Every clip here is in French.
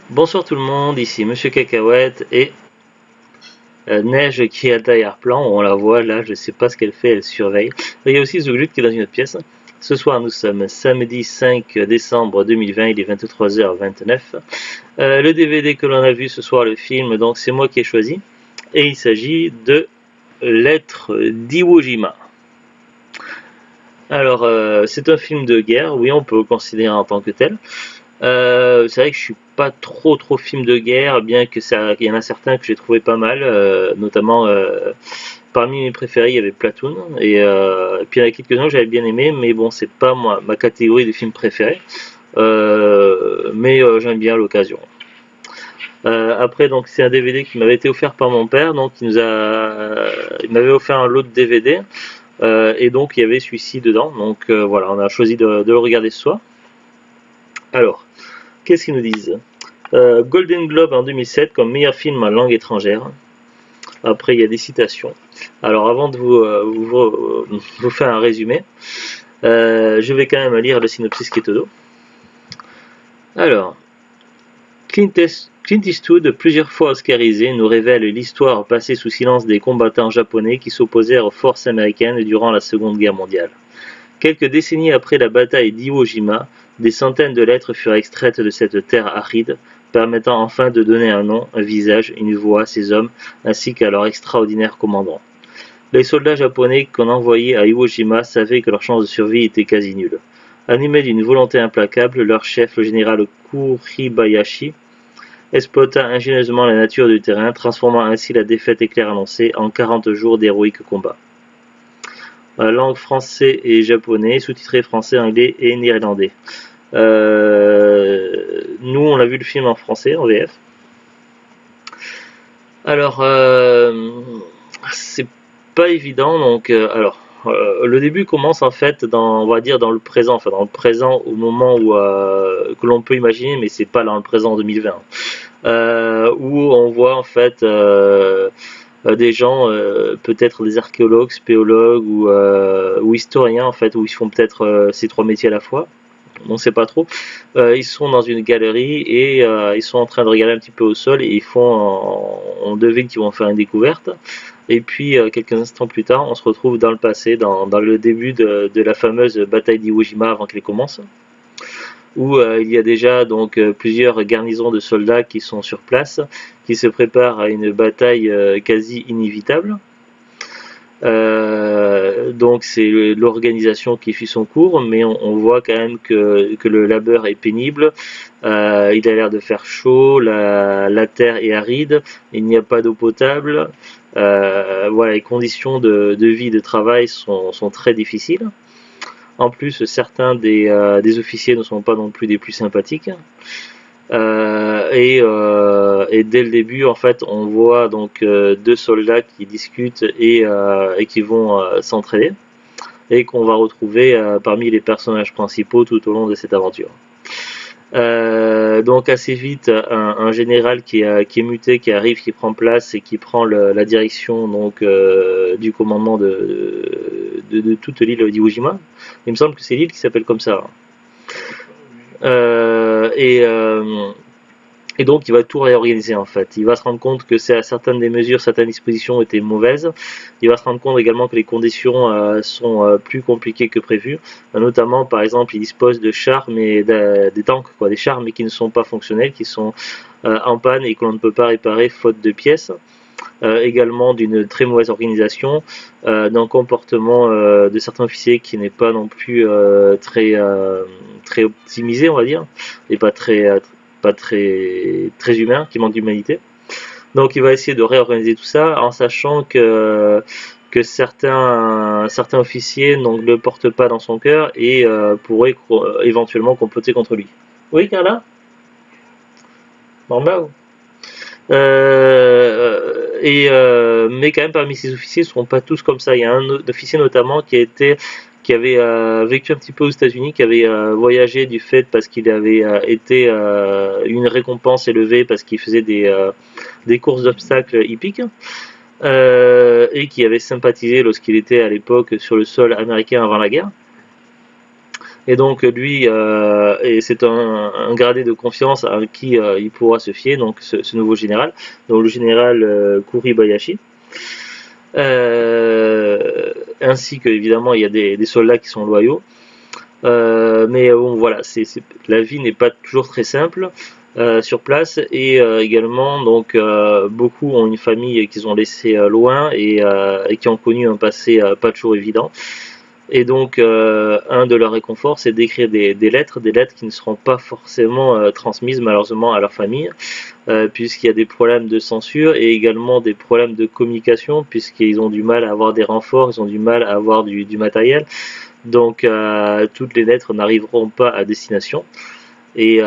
Bonsoir tout le monde, ici Monsieur Cacahuète et Neige qui est à l'arrière-plan, on la voit là, je sais pas ce qu'elle fait, elle surveille. Il y a aussi Zuglut qui est dans une autre pièce. Ce soir nous sommes samedi 5 décembre 2020, il est 23h29. Le DVD que l'on a vu ce soir, le film, donc c'est moi qui ai choisi. Et il s'agit de Lettre d'Iwo Jima. Alors c'est un film de guerre, oui on peut le considérer en tant que tel. C'est vrai que je suis pas trop film de guerre, bien que ça, il y en a certains que j'ai trouvé pas mal, notamment parmi mes préférés il y avait Platoon et puis il y en a quelques-uns que j'avais bien aimé, mais bon c'est pas moi ma catégorie de films préférés, mais j'aime bien l'occasion. Après donc c'est un DVD qui m'avait été offert par mon père, donc il m'avait offert un lot de DVD et donc il y avait celui-ci dedans, donc voilà on a choisi de le regarder ce soir. Alors qu'est-ce qu'ils nous disent? Golden Globe en 2007 comme meilleur film en langue étrangère. Après, il y a des citations. Alors, avant de vous faire un résumé, je vais quand même lire le synopsis qui est au dos. Alors, Clint Eastwood, plusieurs fois oscarisé, nous révèle l'histoire passée sous silence des combattants japonais qui s'opposèrent aux forces américaines durant la Seconde Guerre mondiale. Quelques décennies après la bataille d'Iwo Jima, des centaines de lettres furent extraites de cette terre aride, permettant enfin de donner un nom, un visage, une voix à ces hommes, ainsi qu'à leur extraordinaire commandant. Les soldats japonais qu'on envoyait à Iwo Jima savaient que leurs chances de survie étaient quasi nulles. Animés d'une volonté implacable, leur chef, le général Kuribayashi, exploita ingénieusement la nature du terrain, transformant ainsi la défaite éclair annoncée en 40 jours d'héroïques combats. Langue français et japonais, sous-titré français, anglais et néerlandais. Nous, on a vu le film en français, en VF. Alors, c'est pas évident, donc, le début commence en fait on va dire dans le présent, enfin dans le présent au moment où que l'on peut imaginer, mais c'est pas dans le présent 2020, où on voit en fait des gens, peut-être des archéologues, spéologues ou historiens en fait, où ils font peut-être ces trois métiers à la fois. On ne sait pas trop. Ils sont dans une galerie et ils sont en train de regarder un petit peu au sol et on devine qu'ils vont faire une découverte. Et puis quelques instants plus tard, on se retrouve dans le passé, dans le début de la fameuse bataille d'Iwo Jima avant qu'elle commence, où il y a déjà donc plusieurs garnisons de soldats qui sont sur place, qui se préparent à une bataille quasi inévitable. Donc c'est l'organisation qui suit son cours, mais on voit quand même que le labeur est pénible. Il a l'air de faire chaud, la terre est aride, il n'y a pas d'eau potable. Voilà, les conditions de vie et de travail sont très difficiles. En plus, certains des officiers ne sont pas non plus des plus sympathiques. Et dès le début, en fait, on voit donc deux soldats qui discutent et qui vont s'entraider et qu'on va retrouver parmi les personnages principaux tout au long de cette aventure. Donc assez vite, un général qui est muté, qui arrive, qui prend place et qui prend la direction donc du commandement de toute l'île d'Iwo Jima. Il me semble que c'est l'île qui s'appelle comme ça. Euh, et, euh, et donc il va tout réorganiser en fait. Il va se rendre compte que certaines des mesures, certaines dispositions étaient mauvaises. Il va se rendre compte également que les conditions sont plus compliquées que prévu. Notamment par exemple il dispose de chars mais des tanks quoi, des chars mais qui ne sont pas fonctionnels, qui sont en panne et que l'on ne peut pas réparer faute de pièces. Également d'une très mauvaise organisation, d'un comportement de certains officiers qui n'est pas non plus très optimisé on va dire, et pas très humain, qui manque d'humanité. Donc il va essayer de réorganiser tout ça en sachant que certains officiers ne le portent pas dans son cœur et pourraient éventuellement comploter contre lui. Oui, Carla? Normal. Mais quand même parmi ces officiers, ils ne seront pas tous comme ça. Il y a un officier notamment qui avait vécu un petit peu aux États-Unis, qui avait voyagé du fait parce qu'il avait été une récompense élevée parce qu'il faisait des courses d'obstacles hippiques. Et qui avait sympathisé lorsqu'il était à l'époque sur le sol américain avant la guerre. Et donc lui, et c'est un gradé de confiance à qui il pourra se fier, donc ce nouveau général, donc le général Kuribayashi. Ainsi que évidemment il y a des soldats qui sont loyaux. Mais bon voilà, la vie n'est pas toujours très simple sur place et également donc beaucoup ont une famille qu'ils ont laissée loin et qui ont connu un passé pas toujours évident. Et donc un de leurs réconforts c'est d'écrire des lettres qui ne seront pas forcément transmises malheureusement à leur famille, puisqu'il y a des problèmes de censure et également des problèmes de communication, puisqu'ils ont du mal à avoir des renforts, ils ont du mal à avoir du matériel. Donc toutes les lettres n'arriveront pas à destination. Et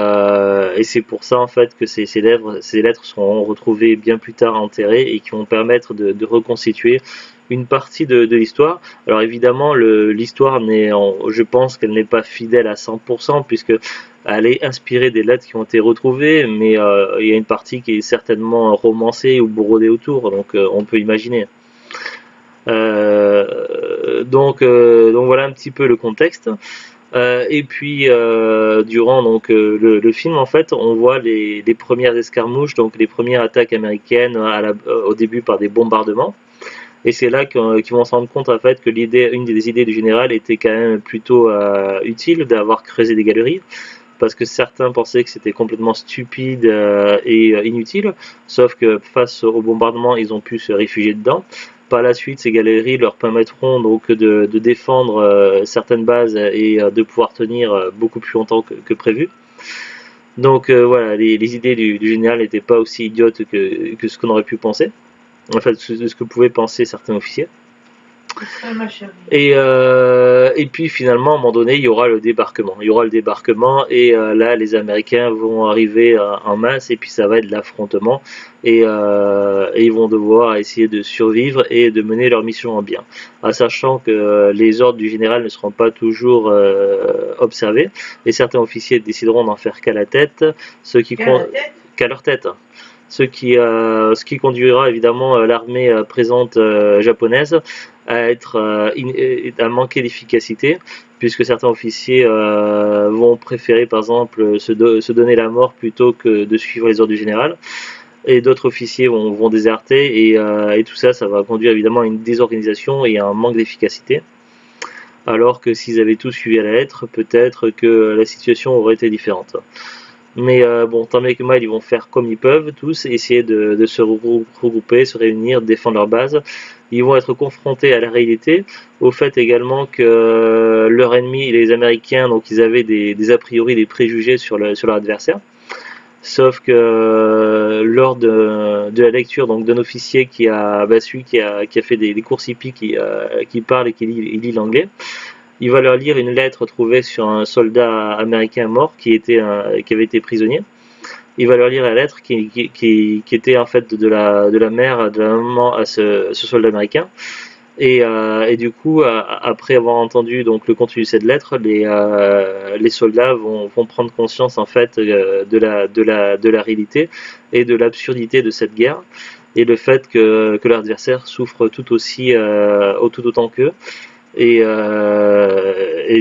c'est pour ça en fait que ces lettres seront retrouvées bien plus tard enterrées et qui vont permettre de reconstituer une partie de l'histoire. Alors évidemment, l'histoire je pense qu'elle n'est pas fidèle à 100% puisque elle est inspirée des lettres qui ont été retrouvées, mais il y a une partie qui est certainement romancée ou brodée autour, donc on peut imaginer. Donc voilà un petit peu le contexte. Et puis durant donc le film en fait on voit les premières escarmouches, donc les premières attaques américaines au début par des bombardements, et c'est là qu'ils vont se rendre compte en fait que une des idées du général était quand même plutôt utile d'avoir creusé des galeries, parce que certains pensaient que c'était complètement stupide et inutile, sauf que face au bombardement ils ont pu se réfugier dedans. Par la suite, ces galeries leur permettront donc de défendre certaines bases et de pouvoir tenir beaucoup plus longtemps que prévu. Donc voilà, les idées du général n'étaient pas aussi idiotes que ce qu'on aurait pu penser, en fait, de ce que pouvaient penser certains officiers. Et puis finalement, à un moment donné, il y aura le débarquement. Il y aura le débarquement et là, les Américains vont arriver en masse et puis ça va être l'affrontement. Et ils vont devoir essayer de survivre et de mener leur mission en bien. En sachant que les ordres du général ne seront pas toujours observés et certains officiers décideront d'en faire qu'à la tête, qu'à leur tête. Ce qui conduira évidemment l'armée présente japonaise à manquer d'efficacité, puisque certains officiers vont préférer par exemple se donner la mort plutôt que de suivre les ordres du général, et d'autres officiers vont déserter, et tout ça va conduire évidemment à une désorganisation et à un manque d'efficacité. Alors que s'ils avaient tous suivi à la lettre, peut-être que la situation aurait été différente. Mais bon, tant bien que mal, ils vont faire comme ils peuvent, tous, essayer de se regrouper, se réunir, défendre leur base. Ils vont être confrontés à la réalité, au fait également que leur ennemi, les Américains, donc ils avaient des a priori, des préjugés sur leur adversaire. Sauf que lors de la lecture donc d'un officier qui a fait des courses hippiques, qui parle et qui lit l'anglais, il va leur lire une lettre trouvée sur un soldat américain mort qui avait été prisonnier. Il va leur lire la lettre qui était en fait de la mère, de la maman à ce soldat américain. Et du coup, après avoir entendu donc le contenu de cette lettre, les soldats vont prendre conscience en fait de la réalité et de l'absurdité de cette guerre, et le fait que leur adversaire souffre tout autant qu'eux. Et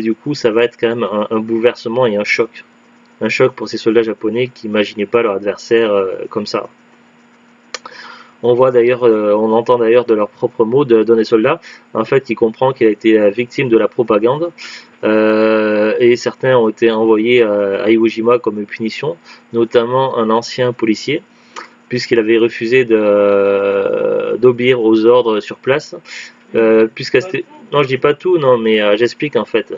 du coup, ça va être quand même un bouleversement et un choc. Un choc pour ces soldats japonais qui n'imaginaient pas leur adversaire comme ça. On entend d'ailleurs de leurs propres mots d'un des soldats, en fait, il comprend qu'il a été victime de la propagande, et certains ont été envoyés à Iwo Jima comme punition, notamment un ancien policier, puisqu'il avait refusé d'obéir aux ordres sur place. Non, je dis pas tout, non, mais j'explique en fait.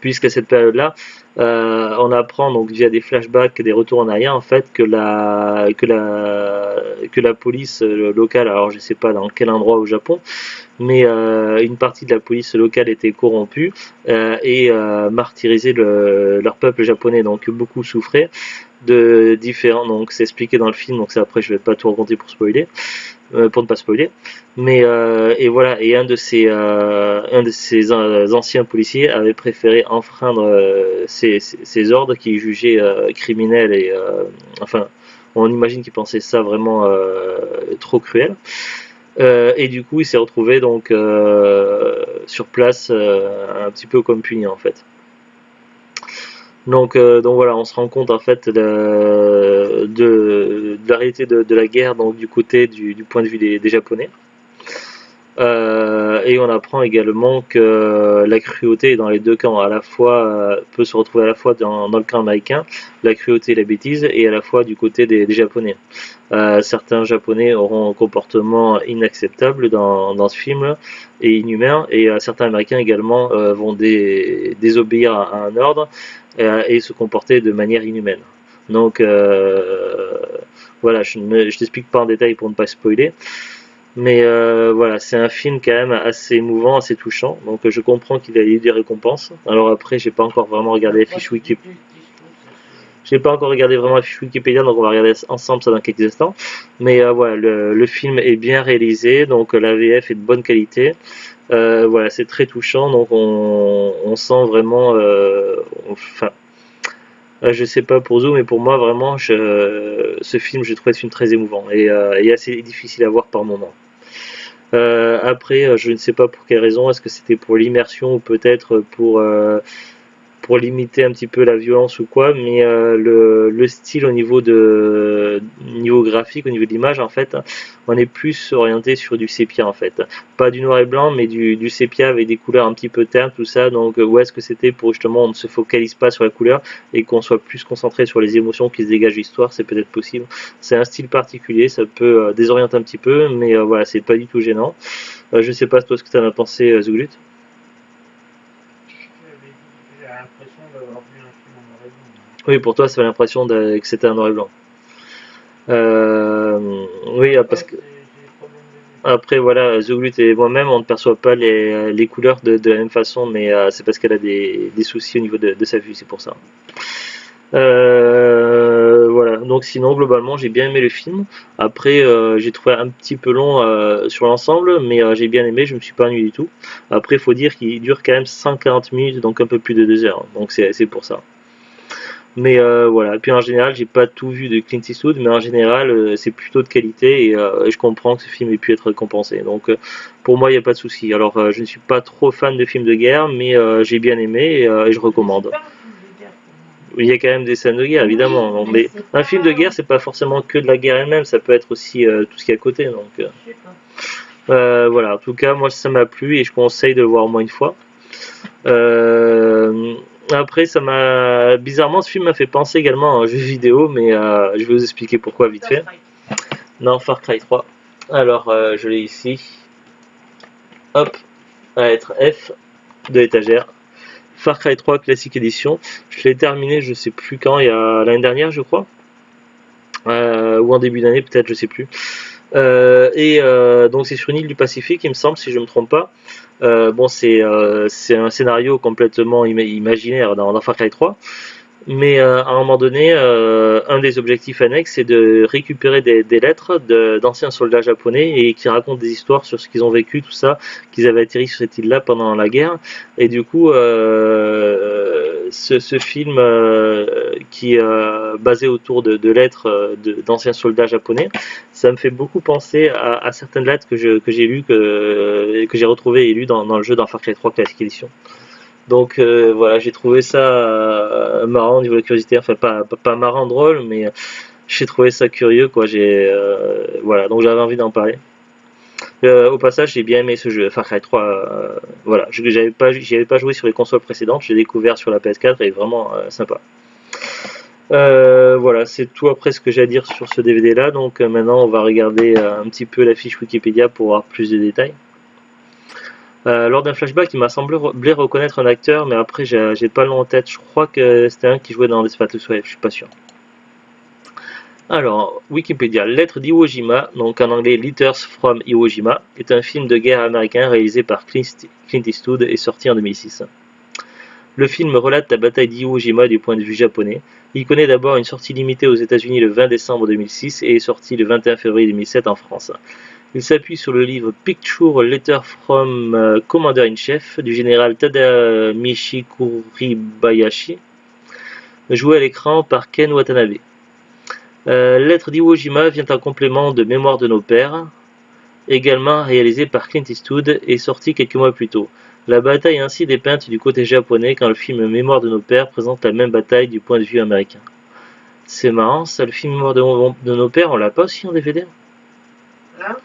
Puisqu'à cette période-là, on apprend donc via des flashbacks, des retours en arrière, en fait, que la police locale, alors je sais pas dans quel endroit au Japon, mais une partie de la police locale était corrompue et martyrisait leur peuple japonais, donc beaucoup souffraient de différents, donc c'est expliqué dans le film, donc ça après je vais pas tout raconter pour ne pas spoiler, mais et voilà, et un de ces anciens policiers avait préféré enfreindre ces ordres qu'il jugeait criminels, et enfin on imagine qu'il pensait ça vraiment trop cruel. Et du coup il s'est retrouvé donc sur place un petit peu comme puni en fait. Donc voilà, on se rend compte en fait de la réalité de la guerre, donc du côté du point de vue des Japonais. Et on apprend également que la cruauté est dans les deux camps, à la fois peut se retrouver à la fois dans le camp américain, la cruauté et la bêtise, et à la fois du côté des Japonais. Certains Japonais auront un comportement inacceptable dans ce film et inhumain, et certains Américains également vont désobéir à un ordre et se comporter de manière inhumaine. Donc voilà, je t'explique pas en détail pour ne pas spoiler. Mais voilà, c'est un film quand même assez émouvant, assez touchant. Donc je comprends qu'il a eu des récompenses. Alors après, j'ai pas encore vraiment regardé la fiche Wikipédia. J'ai pas encore regardé vraiment la fiche Wikipédia, donc on va regarder ensemble ça dans quelques instants. Mais voilà, le film est bien réalisé, donc la VF est de bonne qualité. Voilà, c'est très touchant, donc on sent vraiment. Enfin, je sais pas pour Zou, mais pour moi vraiment, ce film, j'ai trouvé ce film très émouvant et assez difficile à voir par moments. Après, je ne sais pas pour quelle raison, est-ce que c'était pour l'immersion ou peut-être pour limiter un petit peu la violence ou quoi, mais le style au niveau graphique, au niveau de l'image, en fait, on est plus orienté sur du sépia, en fait. Pas du noir et blanc, mais du sépia avec des couleurs un petit peu ternes, tout ça. Donc, où est-ce que c'était pour justement on ne se focalise pas sur la couleur et qu'on soit plus concentré sur les émotions qui se dégagent de l'histoire, c'est peut-être possible. C'est un style particulier, ça peut désorienter un petit peu, mais voilà, c'est pas du tout gênant. Je sais pas toi ce que tu en as pensé, Zuglut. Oui, pour toi, ça fait l'impression que c'était un noir et blanc. Oui, parce que après, voilà, Zuglut et moi-même, on ne perçoit pas les couleurs de la même façon, mais c'est parce qu'elle a des soucis au niveau de sa vue, c'est pour ça. Voilà, donc sinon, globalement, j'ai bien aimé le film. Après, j'ai trouvé un petit peu long sur l'ensemble, mais j'ai bien aimé, je me suis pas ennuyé du tout. Après, il faut dire qu'il dure quand même 140 minutes, donc un peu plus de 2 heures, donc c'est pour ça. Mais voilà, et puis en général, j'ai pas tout vu de Clint Eastwood, mais en général, c'est plutôt de qualité et je comprends que ce film ait pu être récompensé. Donc pour moi, il n'y a pas de souci. Alors, je ne suis pas trop fan de films de guerre, mais j'ai bien aimé et je recommande. Il y a quand même des scènes de guerre, évidemment. Mais un film de guerre, c'est pas forcément que de la guerre elle-même, ça peut être aussi tout ce qui est à côté. Donc voilà, en tout cas, moi ça m'a plu et je conseille de le voir au moins une fois. Euh, Après, ça m'a bizarrement, ce film m'a fait penser également à un jeu vidéo, mais je vais vous expliquer pourquoi vite fait. Non, Far Cry 3. Alors, je l'ai ici. Hop, à être F de l'étagère. Far Cry 3 Classic Edition. Je l'ai terminé, je sais plus quand, il y a l'année dernière, je crois. Ou en début d'année, peut-être, je sais plus. Donc c'est sur une île du Pacifique, il me semble, si je me trompe pas. Bon, c'est un scénario complètement imaginaire dans Far Cry 3. Mais à un moment donné, un des objectifs annexes, c'est de récupérer des lettres d'anciens soldats japonais et qui racontent des histoires sur ce qu'ils ont vécu, tout ça, qu'ils avaient atterri sur cette île-là pendant la guerre. Et du coup, ce film qui est basé autour de lettres d'anciens soldats japonais, ça me fait beaucoup penser à certaines lettres que j'ai lues, que j'ai retrouvées et lues dans le jeu dans Far Cry 3 Classic Edition. Donc voilà, j'ai trouvé ça marrant au niveau de la curiosité, enfin pas marrant, drôle, mais j'ai trouvé ça curieux quoi. Voilà, donc j'avais envie d'en parler. Au passage, j'ai bien aimé ce jeu, Far Cry 3. Voilà, j'y avais pas joué sur les consoles précédentes, j'ai découvert sur la PS4 et vraiment sympa. Voilà, c'est tout après ce que j'ai à dire sur ce DVD là. Donc maintenant, on va regarder un petit peu la fiche Wikipédia pour avoir plus de détails. Lors d'un flashback, il m'a semblé reconnaître un acteur, mais après j'ai pas le nom en tête. Je crois que c'était un qui jouait dans Desperate Wave, je suis pas sûr. Alors, Wikipédia, Lettres d'Iwo Jima, donc en anglais Letters from Iwo Jima, est un film de guerre américain réalisé par Clint Eastwood et sorti en 2006. Le film relate la bataille d'Iwo Jima du point de vue japonais. Il connaît d'abord une sortie limitée aux États-Unis le 20 décembre 2006 et est sorti le 21 février 2007 en France. Il s'appuie sur le livre Picture Letter from Commander-in-Chief du général Tadamichi Kuribayashi, joué à l'écran par Ken Watanabe. Lettre d'Iwo Jima vient en complément de Mémoire de nos pères, également réalisé par Clint Eastwood et sorti quelques mois plus tôt. La bataille est ainsi dépeinte du côté japonais quand le film Mémoire de nos pères présente la même bataille du point de vue américain. C'est marrant ça, le film Mémoire de nos pères, on l'a pas aussi en DVD? Là,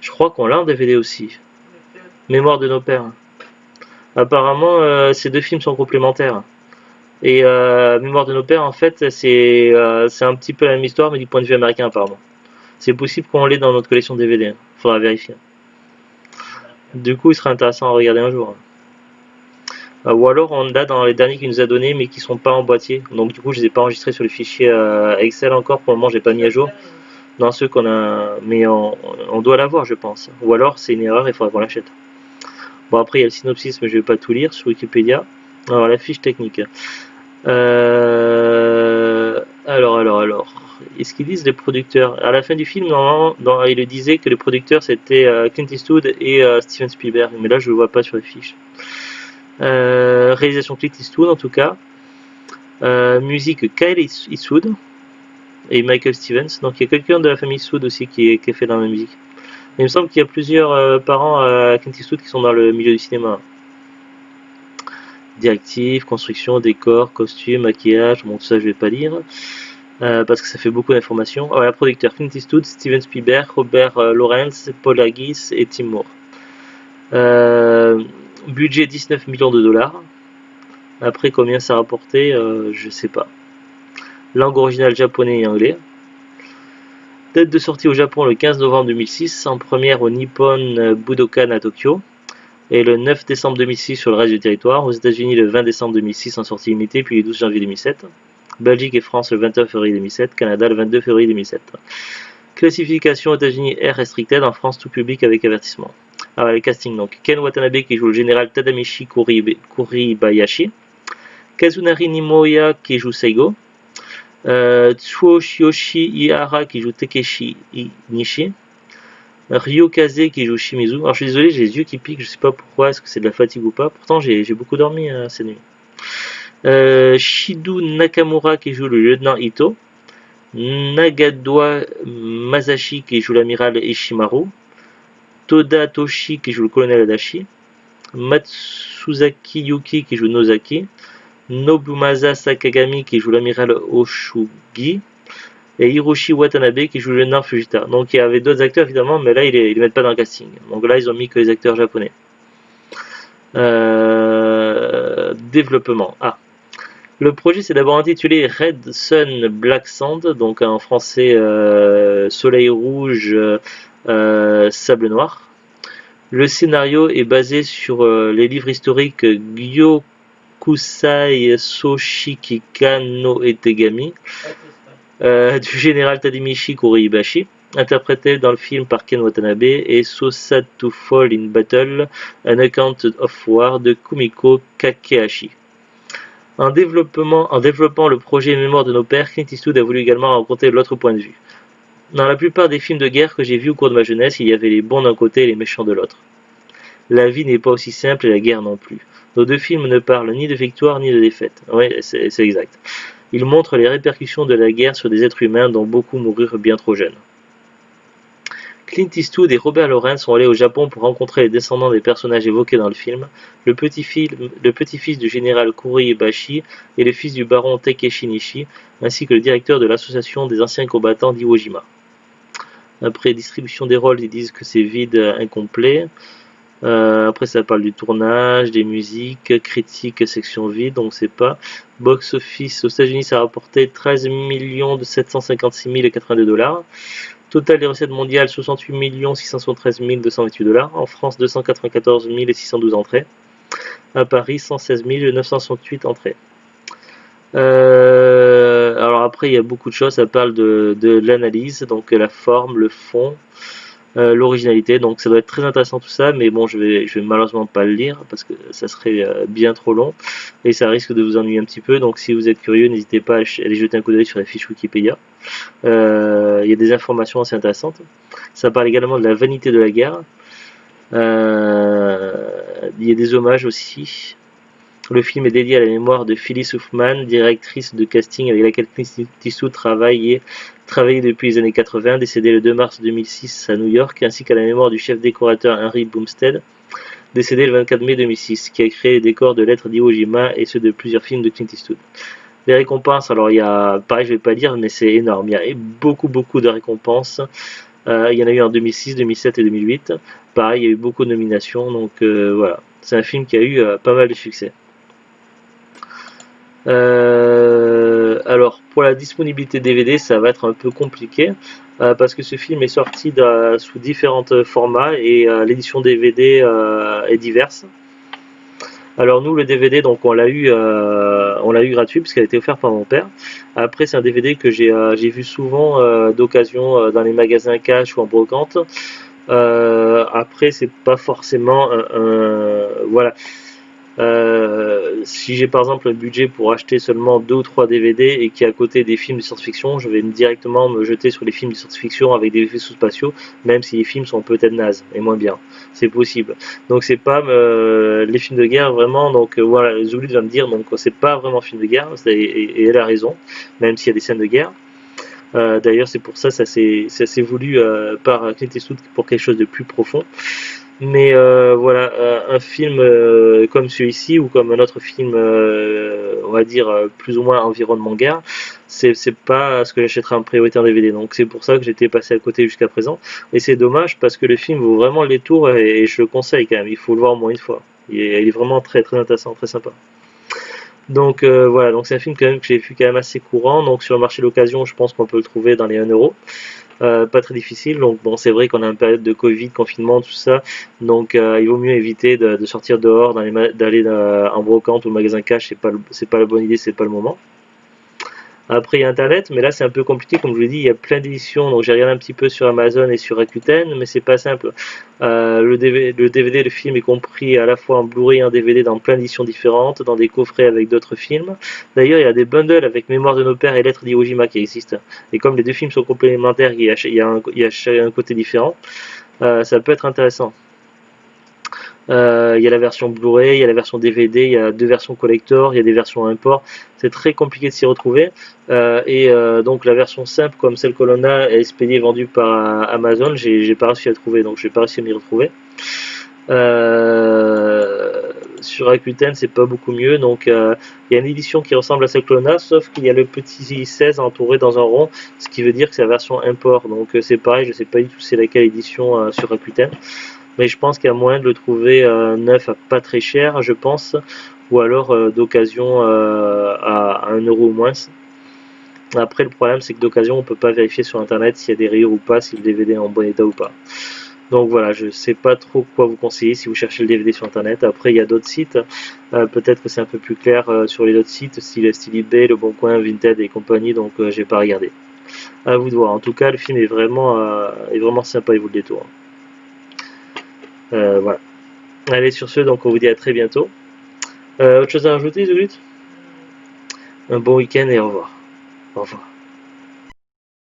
Je crois qu'on l'a en DVD aussi. Mémoire de nos pères. Apparemment, ces deux films sont complémentaires. Et Mémoire de nos pères, en fait, c'est un petit peu la même histoire, mais du point de vue américain, apparemment. C'est possible qu'on l'ait dans notre collection DVD. Faudra vérifier. Du coup, il sera intéressant à regarder un jour. Ou alors, on l'a dans les derniers qu'il nous a donnés, mais qui sont pas en boîtier. Donc, du coup, je les ai pas enregistrés sur le fichier Excel encore. Pour le moment, j'ai pas mis à jour. Dans ceux qu'on a, mais on doit l'avoir, je pense. Ou alors, c'est une erreur, il faudra qu'on l'achète. Bon, après, il y a le synopsis, mais je vais pas tout lire sur Wikipédia. Alors, la fiche technique. Alors. Est-ce qu'ils disent les producteurs? À la fin du film, normalement, il disait que les producteurs c'était Clint Eastwood et Steven Spielberg, mais là je le vois pas sur les fiches. Réalisation Clint Eastwood en tout cas. Musique Kyle Eastwood et Michael Stevens. Donc il y a quelqu'un de la famille Eastwood aussi qui a fait dans la musique. Il me semble qu'il y a plusieurs parents à Clint Eastwood qui sont dans le milieu du cinéma. Directive, construction, décor, costume, maquillage, bon tout ça je vais pas lire. Parce que ça fait beaucoup d'informations. Voilà, producteur Clint Eastwood, Steven Spielberg, Robert Lawrence, Paul Haggis et Tim Moore. Budget 19 millions de dollars. Après combien ça a rapporté, je sais pas. Langue originale japonais et anglais. Date de sortie au Japon le 15 novembre 2006, en première au Nippon Budokan à Tokyo. Et le 9 décembre 2006 sur le reste du territoire. Aux États-Unis le 20 décembre 2006 en sortie limitée, puis le 12 janvier 2007. Belgique et France le 29 février 2007, Canada le 22 février 2007. Classification aux États-Unis R restricted, en France tout public avec avertissement. Alors les castings donc Ken Watanabe qui joue le général Tadamichi Kuribayashi, Kazunari Nimoya qui joue Seigo, Tsuyoshi Ihara qui joue Takeshi Nishi, Ryokaze qui joue Shimizu. Alors je suis désolé, j'ai les yeux qui piquent, je sais pas pourquoi, est-ce que c'est de la fatigue ou pas, pourtant j'ai beaucoup dormi ces nuits. Shidu Nakamura qui joue le lieutenant Ito, Nagadoa Masashi qui joue l'amiral Ishimaru, Toda Toshi qui joue le colonel Adachi, Matsuzaki Yuki qui joue Nozaki, Nobumasa Sakagami qui joue l'amiral Oshugi, et Hiroshi Watanabe qui joue le lieutenant Fujita. Donc il y avait d'autres acteurs évidemment, mais là ils les mettent pas dans le casting. Donc là ils ont mis que les acteurs japonais. Développement. Le projet s'est d'abord intitulé Red Sun Black Sand, donc en français Soleil Rouge, Sable Noir. Le scénario est basé sur les livres historiques Gyokusai Soshikika no Etegami du général Tadamichi Kuribayashi, interprété dans le film par Ken Watanabe, et Sosa to Fall in Battle, An Account of War de Kumiko Kakehashi. En développant le projet Mémoire de nos pères, Clint Eastwood a voulu également raconter l'autre point de vue. Dans la plupart des films de guerre que j'ai vus au cours de ma jeunesse, il y avait les bons d'un côté et les méchants de l'autre. La vie n'est pas aussi simple et la guerre non plus. Nos deux films ne parlent ni de victoire ni de défaite. Oui, c'est exact. Ils montrent les répercussions de la guerre sur des êtres humains dont beaucoup moururent bien trop jeunes. Clint Eastwood et Robert Lawrence sont allés au Japon pour rencontrer les descendants des personnages évoqués dans le film, le petit-fils du général Kuribayashi et le fils du baron Takeshi Nishi, ainsi que le directeur de l'association des anciens combattants d'Iwo Jima. Après distribution des rôles, ils disent que c'est vide, incomplet. Après ça parle du tournage, des musiques, critiques, section vide, on ne sait pas. Box office aux États-Unis, ça a rapporté 13 756 082 $. Total des recettes mondiales 68 673 228 $. En France 294 612 entrées. À Paris 116 968 entrées. Alors après il y a beaucoup de choses, ça parle de l'analyse, donc la forme, le fond, l'originalité, donc ça doit être très intéressant tout ça, mais bon je vais malheureusement pas le lire parce que ça serait bien trop long et ça risque de vous ennuyer un petit peu, donc si vous êtes curieux n'hésitez pas à aller jeter un coup d'œil sur la fiche Wikipédia. Il y a des informations assez intéressantes. Ça parle également de la vanité de la guerre. Il y a des hommages aussi. Le film est dédié à la mémoire de Phyllis Hoffman, directrice de casting avec laquelle Clint Eastwood travaillait depuis les années 80, décédée le 2 mars 2006 à New York, ainsi qu'à la mémoire du chef décorateur Henry Bumstead, décédé le 24 mai 2006, qui a créé les décors de Lettres d'Iwo Jima et ceux de plusieurs films de Clint Eastwood. Les récompenses, alors il y a, pareil, je vais pas dire, mais c'est énorme. Il y a beaucoup de récompenses. Il y en a eu en 2006, 2007 et 2008. Pareil, il y a eu beaucoup de nominations, donc voilà. C'est un film qui a eu pas mal de succès. Alors, pour la disponibilité DVD, ça va être un peu compliqué parce que ce film est sorti sous différents formats et l'édition DVD est diverse. Alors nous, le DVD, donc on l'a eu gratuit parce qu'elle a été offerte par mon père. Après, c'est un DVD que j'ai vu souvent d'occasion dans les magasins cash ou en brocante. Après, c'est pas forcément voilà. Si j'ai par exemple un budget pour acheter seulement 2 ou 3 DVD et qu'il y a à côté des films de science-fiction, je vais directement me jeter sur les films de science-fiction avec des vaisseaux spatiaux, même si les films sont peut-être nazes et moins bien. C'est possible. Donc c'est pas les films de guerre vraiment. Donc voilà, Zoulut va me dire donc c'est pas vraiment film de guerre et elle a raison, même s'il y a des scènes de guerre. D'ailleurs c'est pour ça ça s'est voulu par Clint Eastwood pour quelque chose de plus profond. Mais voilà, un film comme celui-ci ou comme un autre film, on va dire plus ou moins environnement guerre, c'est pas ce que j'achèterai en priorité en DVD. Donc c'est pour ça que j'étais passé à côté jusqu'à présent. Et c'est dommage parce que le film vaut vraiment les tours et je le conseille quand même. Il faut le voir au moins une fois. Il est vraiment très intéressant, très sympa. Donc voilà, donc c'est un film quand même que j'ai vu quand même assez courant. Donc sur le marché d'occasion, je pense qu'on peut le trouver dans les 1€. Pas très difficile. Donc bon, c'est vrai qu'on a une période de Covid, confinement, tout ça. Donc il vaut mieux éviter de sortir dehors, d'aller en brocante ou au magasin cash. C'est pas la bonne idée, c'est pas le moment. Après, il y a Internet, mais là, c'est un peu compliqué. Comme je vous l'ai dit, il y a plein d'éditions. Donc, j'ai regardé un petit peu sur Amazon et sur Rakuten, mais c'est pas simple. Le DVD, le film est compris à la fois en Blu-ray et en DVD dans plein d'éditions différentes, dans des coffrets avec d'autres films. D'ailleurs, il y a des bundles avec Mémoire de nos pères et Lettres d'Iwo Jima qui existent. Et comme les deux films sont complémentaires, il y a un côté différent. Ça peut être intéressant. Il y a la version Blu-ray, il y a la version DVD, il y a 2 versions collector, il y a des versions import. C'est très compliqué de s'y retrouver. Donc la version simple, comme celle que l'on a, est expédiée et vendue par Amazon. J'ai pas réussi à la trouver, donc j'ai pas réussi à m'y retrouver. Sur Rakuten, c'est pas beaucoup mieux. Donc il y a une édition qui ressemble à celle que l'on a, sauf qu'il y a le petit 16 entouré dans un rond, ce qui veut dire que c'est la version import. Donc c'est pareil, je sais pas du tout c'est laquelle édition sur Rakuten. Mais je pense qu'il y a moyen de le trouver neuf à pas très cher, je pense, ou alors d'occasion à 1€ ou moins. Après, le problème, c'est que d'occasion, on peut pas vérifier sur internet s'il y a des rayures ou pas, si le DVD est en bon état ou pas. Donc voilà, je sais pas trop quoi vous conseiller si vous cherchez le DVD sur internet. Après, il y a d'autres sites, peut-être que c'est un peu plus clair sur les autres sites, style eBay, Le Bon Coin, Vinted et compagnie, donc j'ai pas regardé. À vous de voir. En tout cas, le film est vraiment sympa, il vaut le détour. Voilà. Allez, sur ce, donc on vous dit à très bientôt. Autre chose à rajouter, Zulut? Un bon week-end et au revoir. Au revoir.